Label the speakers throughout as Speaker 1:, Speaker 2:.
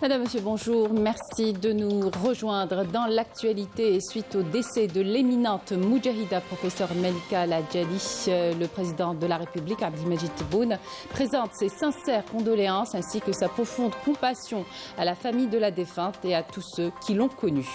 Speaker 1: Madame, Monsieur, bonjour. Merci de nous rejoindre dans l'actualité suite au décès de l'éminente Moudjahida, professeur Melika Al Hadjali. Le président de la République, Abdelmadjid Tebboune, présente ses sincères condoléances ainsi que sa profonde compassion à la famille de la défunte et à tous ceux qui l'ont connue.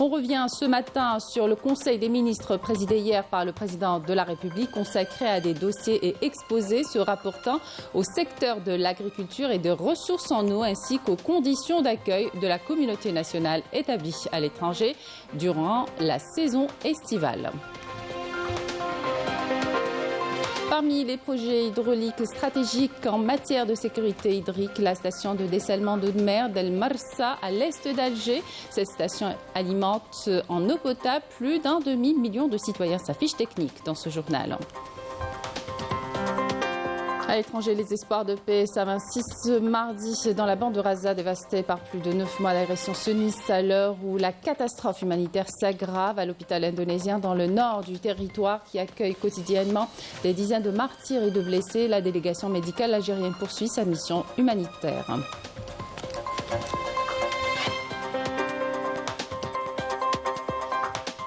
Speaker 1: On revient ce matin sur le Conseil des ministres présidé hier par le président de la République, consacré à des dossiers et exposés se rapportant au secteur de l'agriculture et des ressources en eau, ainsi qu'aux conditions d'accueil de la communauté nationale établie à l'étranger durant la saison estivale. Parmi les projets hydrauliques stratégiques en matière de sécurité hydrique, la station de dessalement d'eau de mer d'El Marsa à l'est d'Alger. Cette station alimente en eau potable plus d'un demi-million de citoyens. Sa fiche technique dans ce journal. À l'étranger, les espoirs de paix s'amincissent mardi dans la bande de Gaza, dévastée par plus de 9 mois d'agression sioniste à l'heure où la catastrophe humanitaire s'aggrave à l'hôpital indonésien dans le nord du territoire qui accueille quotidiennement des dizaines de martyrs et de blessés. La délégation médicale algérienne poursuit sa mission humanitaire.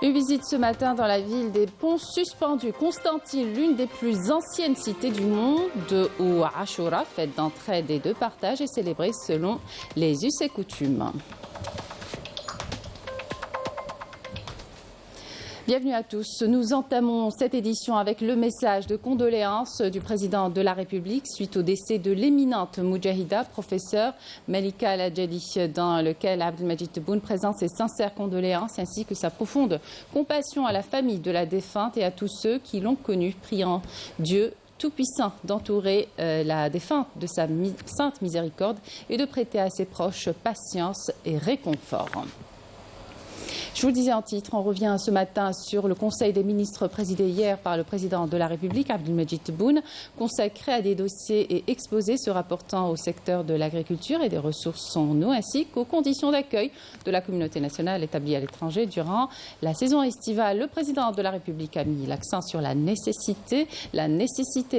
Speaker 1: Une visite ce matin dans la ville des ponts suspendus. Constantine, l'une des plus anciennes cités du monde, où Ashura, fête d'entraide et de partage, est célébrée selon les us et coutumes. Bienvenue à tous. Nous entamons cette édition avec le message de condoléances du président de la République suite au décès de l'éminente Moudjahida, professeur Melika Al Hadjali, dans lequel Abdelmadjid Tebboune présente ses sincères condoléances ainsi que sa profonde compassion à la famille de la défunte et à tous ceux qui l'ont connue, priant Dieu Tout-Puissant d'entourer la défunte de sa sainte miséricorde et de prêter à ses proches patience et réconfort. Je vous le disais en titre, on revient ce matin sur le Conseil des ministres présidé hier par le président de la République, Abdelmadjid Tebboune, consacré à des dossiers et exposés se rapportant au secteur de l'agriculture et des ressources en eau, ainsi qu'aux conditions d'accueil de la communauté nationale établie à l'étranger durant la saison estivale. Le président de la République a mis l'accent sur la nécessité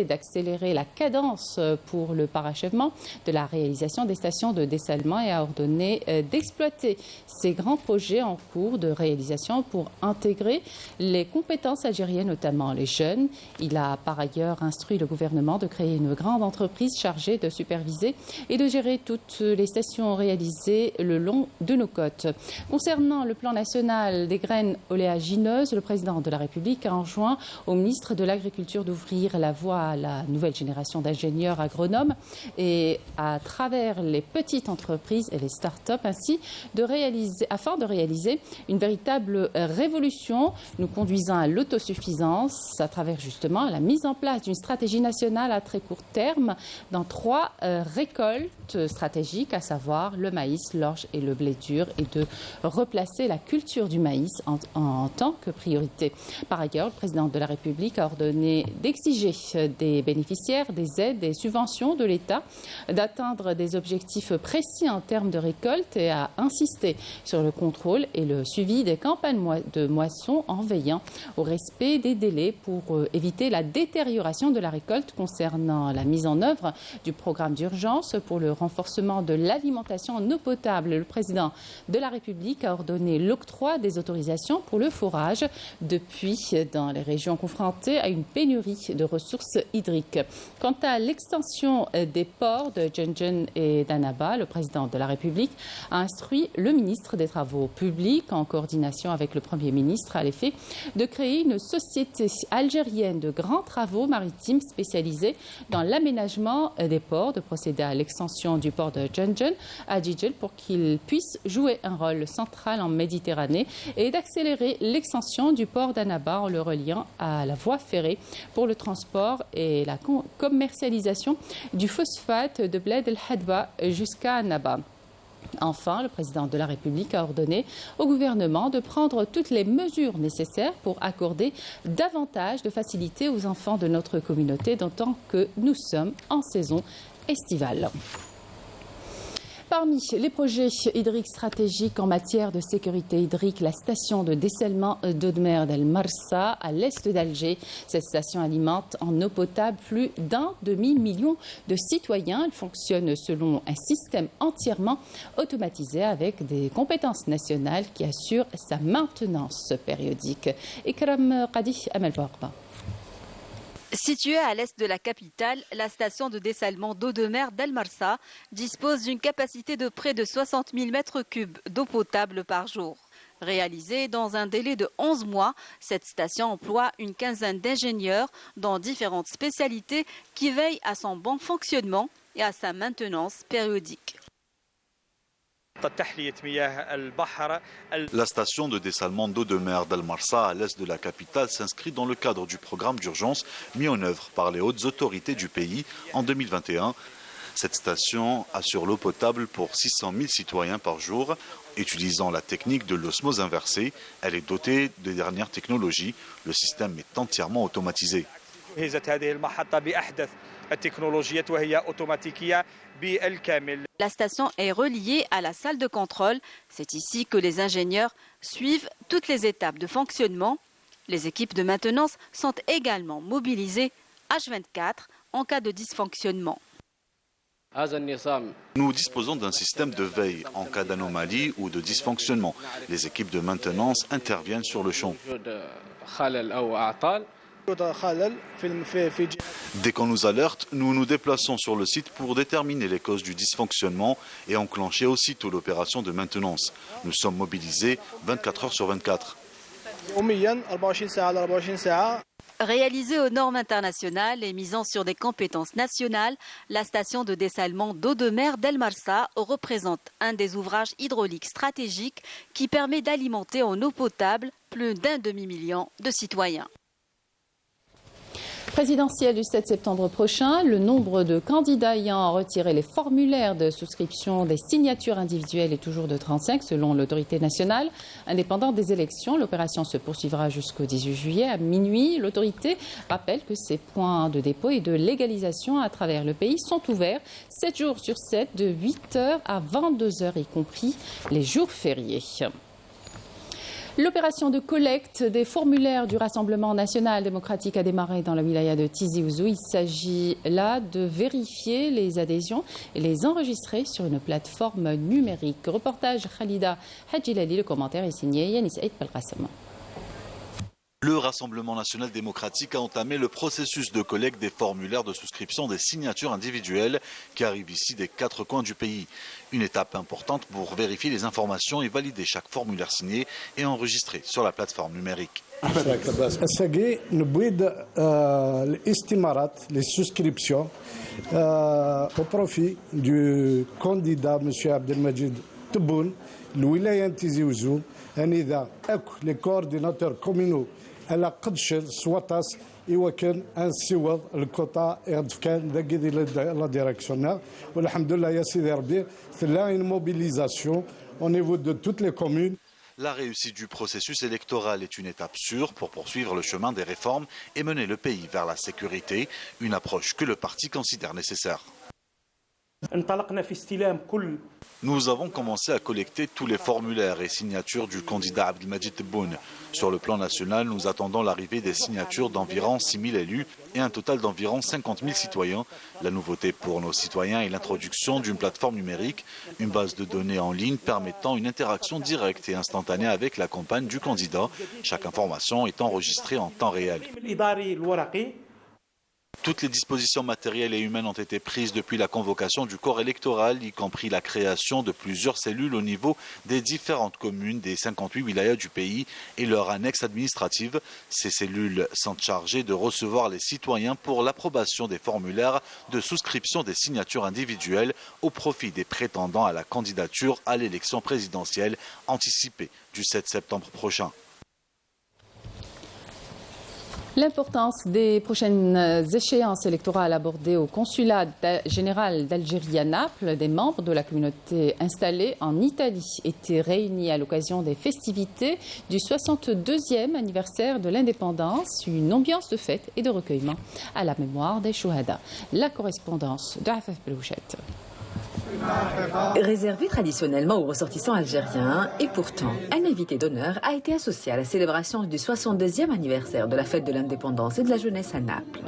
Speaker 1: d'accélérer la cadence pour le parachèvement de la réalisation des stations de dessalement et a ordonné d'exploiter ces grands projets en cours de réalisation pour intégrer les compétences algériennes, notamment les jeunes. Il a par ailleurs instruit le gouvernement de créer une grande entreprise chargée de superviser et de gérer toutes les stations réalisées le long de nos côtes. Concernant le plan national des graines oléagineuses, le président de la République a enjoint au ministre de l'Agriculture d'ouvrir la voie à la nouvelle génération d'ingénieurs agronomes et à travers les petites entreprises et les start-up afin de réaliser une véritable révolution nous conduisant à l'autosuffisance à travers justement la mise en place d'une stratégie nationale à très court terme dans 3 récoltes stratégiques, à savoir le maïs, l'orge et le blé dur, et de replacer la culture du maïs en tant que priorité. Par ailleurs, le président de la République a ordonné d'exiger des bénéficiaires des aides, des subventions de l'État, d'atteindre des objectifs précis en termes de récolte et a insisté sur le contrôle et le suivi des campagnes de moisson en veillant au respect des délais pour éviter la détérioration de la récolte. Concernant la mise en œuvre du programme d'urgence pour le renforcement de l'alimentation en eau potable, le président de la République a ordonné l'octroi des autorisations pour le forage depuis dans les régions confrontées à une pénurie de ressources hydriques. Quant à l'extension des ports de Djenjen et d'Annaba, le président de la République a instruit le ministre des Travaux publics en coordination avec le Premier ministre à l'effet de créer une société algérienne de grands travaux maritimes spécialisée dans l'aménagement des ports, de procéder à l'extension du port de Djenjen à Djidjel pour qu'il puisse jouer un rôle central en Méditerranée et d'accélérer l'extension du port d'Annaba en le reliant à la voie ferrée pour le transport et la commercialisation du phosphate de Bled El Hadba jusqu'à Annaba. Enfin, le président de la République a ordonné au gouvernement de prendre toutes les mesures nécessaires pour accorder davantage de facilité aux enfants de notre communauté, d'autant que nous sommes en saison estivale. Parmi les projets hydriques stratégiques en matière de sécurité hydrique, la station de dessalement d'eau de mer d'El Marsa à l'est d'Alger. Cette station alimente en eau potable plus d'un demi-million de citoyens. Elle fonctionne selon un système entièrement automatisé avec des compétences nationales qui assurent sa maintenance périodique. Ikram Qadi, Amel Borba.
Speaker 2: Située à l'est de la capitale, la station de dessalement d'eau de mer d'El Marsa dispose d'une capacité de près de 60 000 mètres cubes d'eau potable par jour. Réalisée dans un délai de 11 mois, cette station emploie une quinzaine d'ingénieurs dans différentes spécialités qui veillent à son bon fonctionnement et à sa maintenance périodique.
Speaker 3: La station de dessalement d'eau de mer d'El Marsa à l'est de la capitale s'inscrit dans le cadre du programme d'urgence mis en œuvre par les hautes autorités du pays en 2021. Cette station assure l'eau potable pour 600 000 citoyens par jour. Utilisant la technique de l'osmose inversée, elle est dotée des dernières technologies. Le système est entièrement automatisé.
Speaker 2: La station est reliée à la salle de contrôle. C'est ici que les ingénieurs suivent toutes les étapes de fonctionnement. Les équipes de maintenance sont également mobilisées H24 en cas de dysfonctionnement.
Speaker 3: Nous disposons d'un système de veille en cas d'anomalie ou de dysfonctionnement. Les équipes de maintenance interviennent sur le champ. Dès qu'on nous alerte, nous nous déplaçons sur le site pour déterminer les causes du dysfonctionnement et enclencher aussitôt l'opération de maintenance. Nous sommes mobilisés 24 heures sur 24.
Speaker 2: Réalisée aux normes internationales et misant sur des compétences nationales, la station de dessalement d'eau de mer d'El Marsa représente un des ouvrages hydrauliques stratégiques qui permet d'alimenter en eau potable plus d'un demi-million de citoyens.
Speaker 1: Présidentielle du 7 septembre prochain, le nombre de candidats ayant retiré les formulaires de souscription des signatures individuelles est toujours de 35 selon l'autorité nationale indépendante des élections. L'opération se poursuivra jusqu'au 18 juillet à minuit. L'autorité rappelle que ces points de dépôt et de légalisation à travers le pays sont ouverts 7 jours sur 7 de 8h à 22h, y compris les jours fériés. L'opération de collecte des formulaires du Rassemblement national démocratique a démarré dans la wilaya de Tizi Ouzou. Il s'agit là de vérifier les adhésions et les enregistrer sur une plateforme numérique. Reportage Khalida Hadjilali, le commentaire est signé Yanis Aïd Belkacem.
Speaker 3: Le Rassemblement national démocratique a entamé le processus de collecte des formulaires de souscription des signatures individuelles qui arrivent ici des 4 coins du pays. Une étape importante pour vérifier les informations et valider chaque formulaire signé et enregistré sur la plateforme numérique.
Speaker 4: Les souscriptions au profit du candidat M. Abdelmajid Tebboune, le wilaya Tizi Ouzou, les coordinateurs communaux على قد سواتاس يوكن انسيوض الكوتا كان ذاكي لا ديريكسيونير والحمد لله يا سيدي ربي ثلا une mobilisation au niveau de toutes les communes.
Speaker 3: La réussite du processus électoral est une étape sûre pour poursuivre le chemin des réformes et mener le pays vers la sécurité, une approche que le parti considère nécessaire. Nous avons commencé à collecter tous les formulaires et signatures du candidat Abdelmajid Tebboune. Sur le plan national, nous attendons l'arrivée des signatures d'environ 6 000 élus et un total d'environ 50 000 citoyens. La nouveauté pour nos citoyens est l'introduction d'une plateforme numérique, une base de données en ligne permettant une interaction directe et instantanée avec la campagne du candidat. Chaque information est enregistrée en temps réel. Toutes les dispositions matérielles et humaines ont été prises depuis la convocation du corps électoral, y compris la création de plusieurs cellules au niveau des différentes communes des 58 wilayas du pays et leur annexe administrative. Ces cellules sont chargées de recevoir les citoyens pour l'approbation des formulaires de souscription des signatures individuelles au profit des prétendants à la candidature à l'élection présidentielle anticipée du 7 septembre prochain.
Speaker 1: L'importance des prochaines échéances électorales abordées au consulat général d'Algérie à Naples, des membres de la communauté installée en Italie étaient réunis à l'occasion des festivités du 62e anniversaire de l'indépendance, une ambiance de fête et de recueillement à la mémoire des Chouhada. La correspondance de Afaf Belouchette.
Speaker 5: Réservé traditionnellement aux ressortissants algériens, et pourtant, un invité d'honneur a été associé à la célébration du 62e anniversaire de la fête de l'indépendance et de la jeunesse à Naples.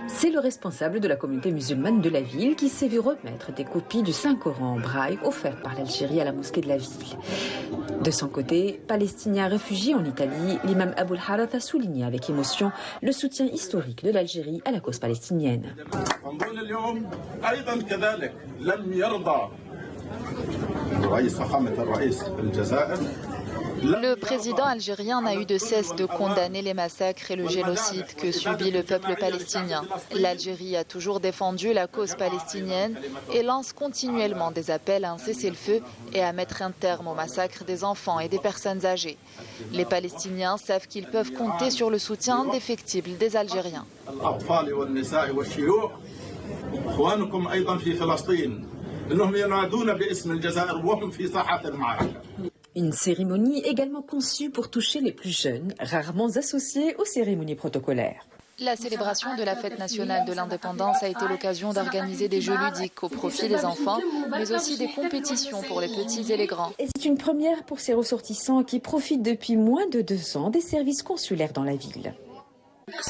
Speaker 5: C'est le responsable de la communauté musulmane de la ville qui s'est vu remettre des copies du Saint-Coran en braille offertes par l'Algérie à la mosquée de la ville. De son côté, palestinien réfugié en Italie, l'imam Aboul Harath a souligné avec émotion le soutien historique de l'Algérie à la cause palestinienne.
Speaker 6: Le président algérien n'a eu de cesse de condamner les massacres et le génocide que subit le peuple palestinien. L'Algérie a toujours défendu la cause palestinienne et lance continuellement des appels à un cessez-le-feu et à mettre un terme au massacre des enfants et des personnes âgées. Les Palestiniens savent qu'ils peuvent compter sur le soutien indéfectible des Algériens.
Speaker 5: Une cérémonie également conçue pour toucher les plus jeunes, rarement associés aux cérémonies protocolaires.
Speaker 6: La célébration de la fête nationale de l'indépendance a été l'occasion d'organiser des jeux ludiques au profit des enfants, mais aussi des compétitions pour les petits et les grands.
Speaker 5: Et c'est une première pour ces ressortissants qui profitent depuis moins de 2 ans des services consulaires dans la ville.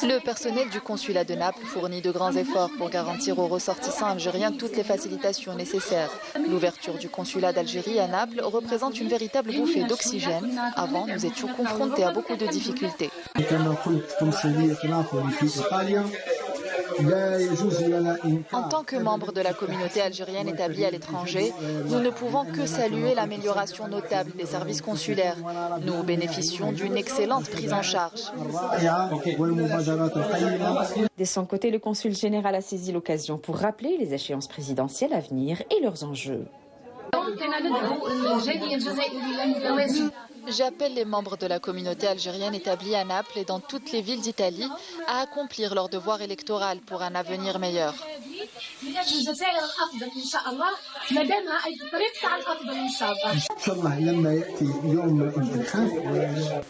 Speaker 6: Le personnel du consulat de Naples fournit de grands efforts pour garantir aux ressortissants algériens toutes les facilitations nécessaires. L'ouverture du consulat d'Algérie à Naples représente une véritable bouffée d'oxygène. Avant, nous étions confrontés à beaucoup de difficultés. En tant que membre de la communauté algérienne établie à l'étranger, nous ne pouvons que saluer l'amélioration notable des services consulaires. Nous bénéficions d'une excellente prise en charge.
Speaker 5: De son côté, le consul général a saisi l'occasion pour rappeler les échéances présidentielles à venir et leurs enjeux.
Speaker 6: J'appelle les membres de la communauté algérienne établie à Naples et dans toutes les villes d'Italie à accomplir leur devoir électoral pour un avenir meilleur.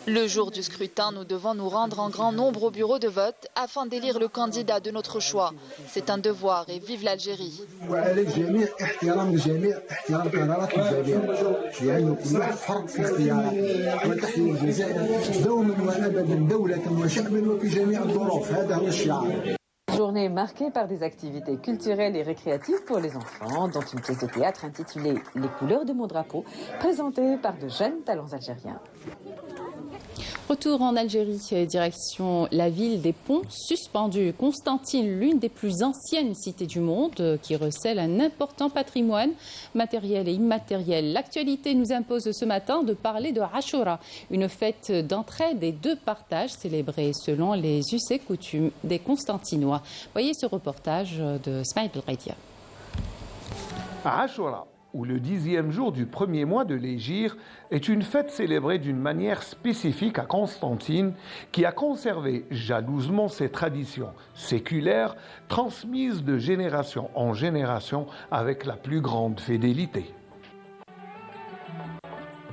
Speaker 6: Le jour du scrutin, nous devons nous rendre en grand nombre au bureau de vote afin d'élire le candidat de notre choix. C'est un devoir et vive l'Algérie.
Speaker 5: Journée marquée par des activités culturelles et récréatives pour les enfants, dont une pièce de théâtre intitulée « Les couleurs de mon drapeau », présentée par de jeunes talents algériens.
Speaker 1: Retour en Algérie, direction la ville des ponts suspendus. Constantine, l'une des plus anciennes cités du monde, qui recèle un important patrimoine matériel et immatériel. L'actualité nous impose ce matin de parler de Ashura, une fête d'entraide et de partage célébrée selon les us et coutumes des Constantinois. Voyez ce reportage de Smaïl Belghaitia.
Speaker 7: Ashura, ou le 10e jour du premier mois de l'Hégire, est une fête célébrée d'une manière spécifique à Constantine, qui a conservé jalousement ses traditions séculaires, transmises de génération en génération avec la plus grande fidélité.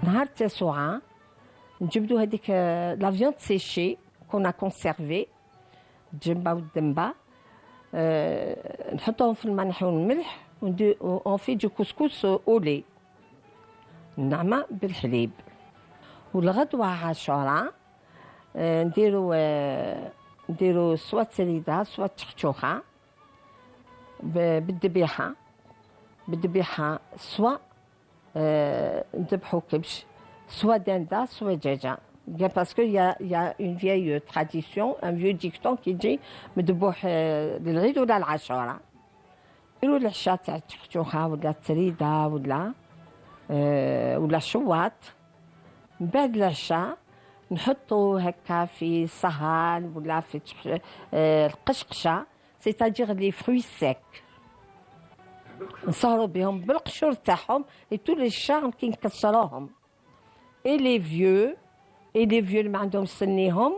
Speaker 8: La viande séchée qu'on a conservée, djemba ou demba, نحطهم في الملح والملح. On fait du couscous au lait نعمة بالحليب والغدوة عاشوراء نديرو سوا تسريدة سوا تشخشوخة بالذبيحة سوا نذبحو كبش سوا دندة سوا دجاجة parce qu'il y a une vieille tradition, un vieux dicton qui dit مذبوح للغيد ولا العاشوراء نديرو العشاء تاع التشخشوخة ولا التريدة ولا الشواط. من بعد العشاء نحطو هكا في صهان ولا في القشقشة سيتادير لي فروي سيك نصهرو بهم بالقشور تاعهم et tous les charmes كي نكسروهم et les vieux اللي ما عندهم سنيهم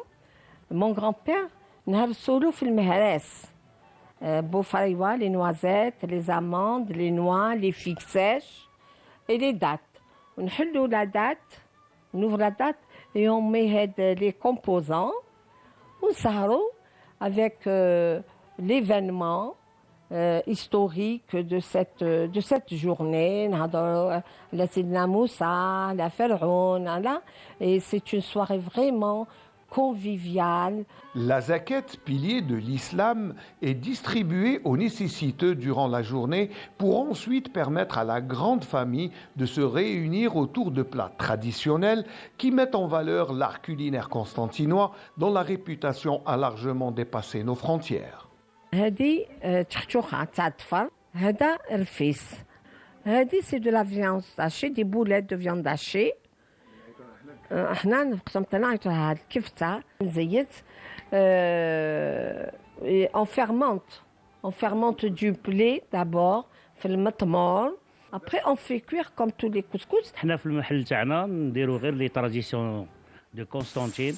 Speaker 8: mon grand-père نهرسولو في المهراس بوفريوا les noisettes, les amandes, les noix, les figues sèches et les dattes. On ouvre la date et on met les composants. On s'arrête avec l'événement historique de cette journée. La Sidna Moussa, la Pharaon, et c'est une soirée vraiment conviviale.
Speaker 7: La zakat, pilier de l'islam, est distribuée aux nécessiteux durant la journée pour ensuite permettre à la grande famille de se réunir autour de plats traditionnels qui mettent en valeur l'art culinaire constantinois dont la réputation a largement dépassé nos frontières.
Speaker 8: هذه تحتوخة تاع الطفل هذا رفيس هذه سي دو لا فياند داشي دي بولات دو فياند داشي احنا نقسم تاعنا عيطوها هاد الكفته مزيت on fermente du blé d'abord في المطمور après on fait cuire comme tous les couscous.
Speaker 9: احنا في المحل تاعنا نديرو غير لي تراديسيون دو كونستانتين.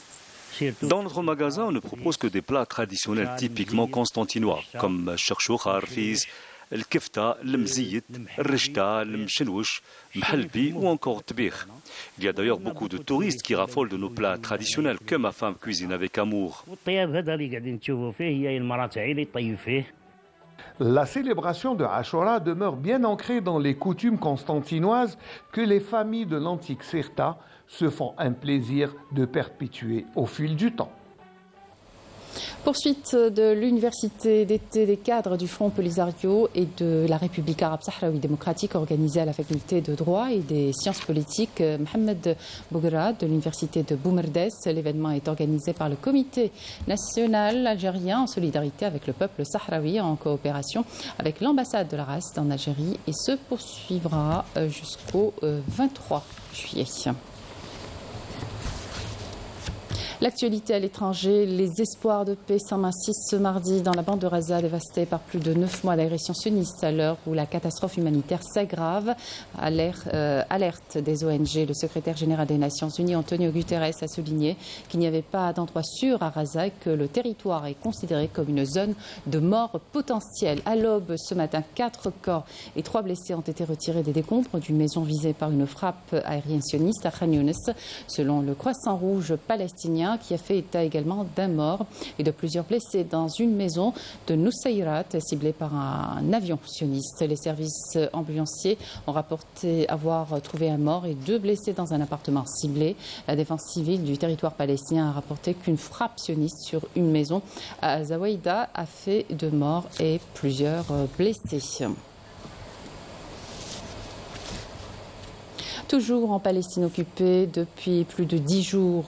Speaker 10: Dans notre magasin, on ne propose que des plats traditionnels typiquement constantinois, comme الشرشوخة, الرفيز, الكفتة, المزيت, الرشتا, المشنوش, محلبي ou encore tbikh. Il y a d'ailleurs beaucoup de touristes qui raffolent de nos plats traditionnels que ma femme cuisine avec amour.
Speaker 9: والطياب هذا اللي قاعدين تشوفوا فيه هي المرأة تاعي اللي طيب فيه.
Speaker 7: La célébration de Ashura demeure bien ancrée dans les coutumes constantinoises que les familles de l'antique Sirta se font un plaisir de perpétuer au fil du temps.
Speaker 1: Poursuite de l'université d'été des cadres du Front Polisario et de la République arabe sahraoui démocratique organisée à la faculté de droit et des sciences politiques Mohamed Bougra de l'université de Boumerdès. L'événement est organisé par le comité national algérien en solidarité avec le peuple sahraoui en coopération avec l'ambassade de la race en Algérie et se poursuivra jusqu'au 23 juillet. L'actualité à l'étranger, les espoirs de paix s'amincissent ce mardi dans la bande de Gaza dévastée par plus de 9 mois d'agression sunniste à l'heure où la catastrophe humanitaire s'aggrave. Alerte des ONG, le secrétaire général des Nations Unies, Antonio Guterres, a souligné qu'il n'y avait pas d'endroit sûr à Gaza et que le territoire est considéré comme une zone de mort potentielle. À l'aube ce matin, 4 corps et 3 blessés ont été retirés des décombres d'une maison visée par une frappe aérienne sioniste à Khan Younes, selon le Croissant Rouge palestinien, qui a fait état également d'un mort et de plusieurs blessés dans une maison de Nusayrat ciblée par un avion sioniste. Les services ambulanciers ont rapporté avoir trouvé un mort et 2 blessés dans un appartement ciblé. La défense civile du territoire palestinien a rapporté qu'une frappe sioniste sur une maison à Zawaïda a fait 2 morts et plusieurs blessés. Toujours en Palestine occupée, depuis plus de 10 jours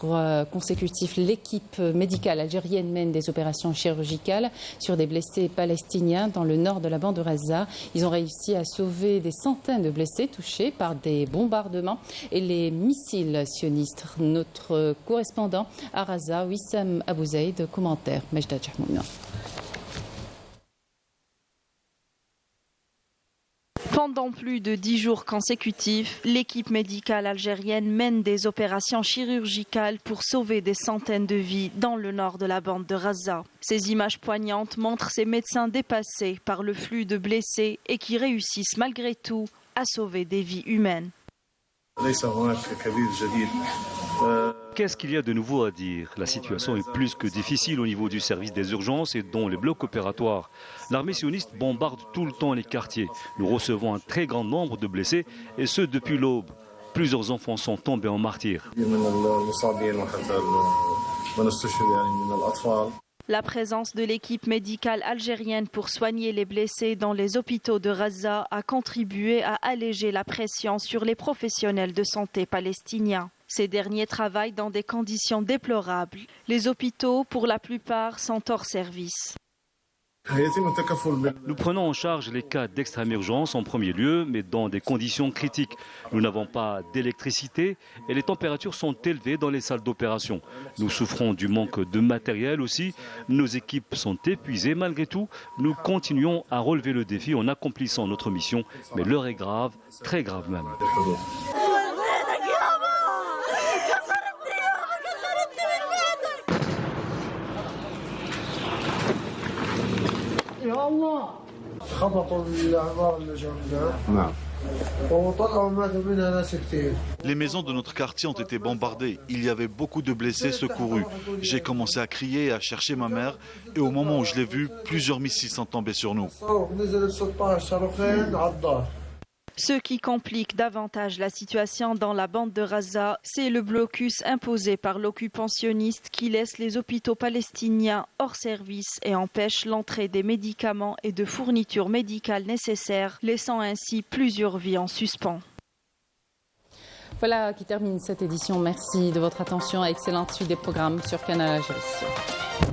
Speaker 1: consécutifs, l'équipe médicale algérienne mène des opérations chirurgicales sur des blessés palestiniens dans le nord de la bande de Gaza. Ils ont réussi à sauver des centaines de blessés touchés par des bombardements et les missiles sionistes. Notre correspondant à Gaza, Wissam Abouzaïd, commentaire. Majda Jahmouna.
Speaker 2: Pendant plus de 10 jours consécutifs, l'équipe médicale algérienne mène des opérations chirurgicales pour sauver des centaines de vies dans le nord de la bande de Gaza. Ces images poignantes montrent ces médecins dépassés par le flux de blessés et qui réussissent malgré tout à sauver des vies humaines.
Speaker 10: Qu'est-ce qu'il y a de nouveau à dire? La situation est plus que difficile au niveau du service des urgences et dont les blocs opératoires. L'armée sioniste bombarde tout le temps les quartiers. Nous recevons un très grand nombre de blessés et ce depuis l'aube. Plusieurs enfants sont tombés en martyrs.
Speaker 2: La présence de l'équipe médicale algérienne pour soigner les blessés dans les hôpitaux de Gaza a contribué à alléger la pression sur les professionnels de santé palestiniens. Ces derniers travaillent dans des conditions déplorables. Les hôpitaux, pour la plupart, sont hors service.
Speaker 10: Nous prenons en charge les cas d'extrême urgence en premier lieu, mais dans des conditions critiques. Nous n'avons pas d'électricité et les températures sont élevées dans les salles d'opération. Nous souffrons du manque de matériel aussi. Nos équipes sont épuisées. Malgré tout, nous continuons à relever le défi en accomplissant notre mission. Mais l'heure est grave, très grave même.
Speaker 3: Les maisons de notre quartier ont été bombardées. Il y avait beaucoup de blessés secourus. J'ai commencé à crier et à chercher ma mère. Et au moment où je l'ai vue, plusieurs missiles sont tombés sur nous.
Speaker 2: Ce qui complique davantage la situation dans la bande de Gaza, c'est le blocus imposé par l'occupationniste qui laisse les hôpitaux palestiniens hors service et empêche l'entrée des médicaments et de fournitures médicales nécessaires, laissant ainsi plusieurs vies en suspens.
Speaker 1: Voilà qui termine cette édition. Merci de votre attention et excellente suite des programmes sur Canal Algérie.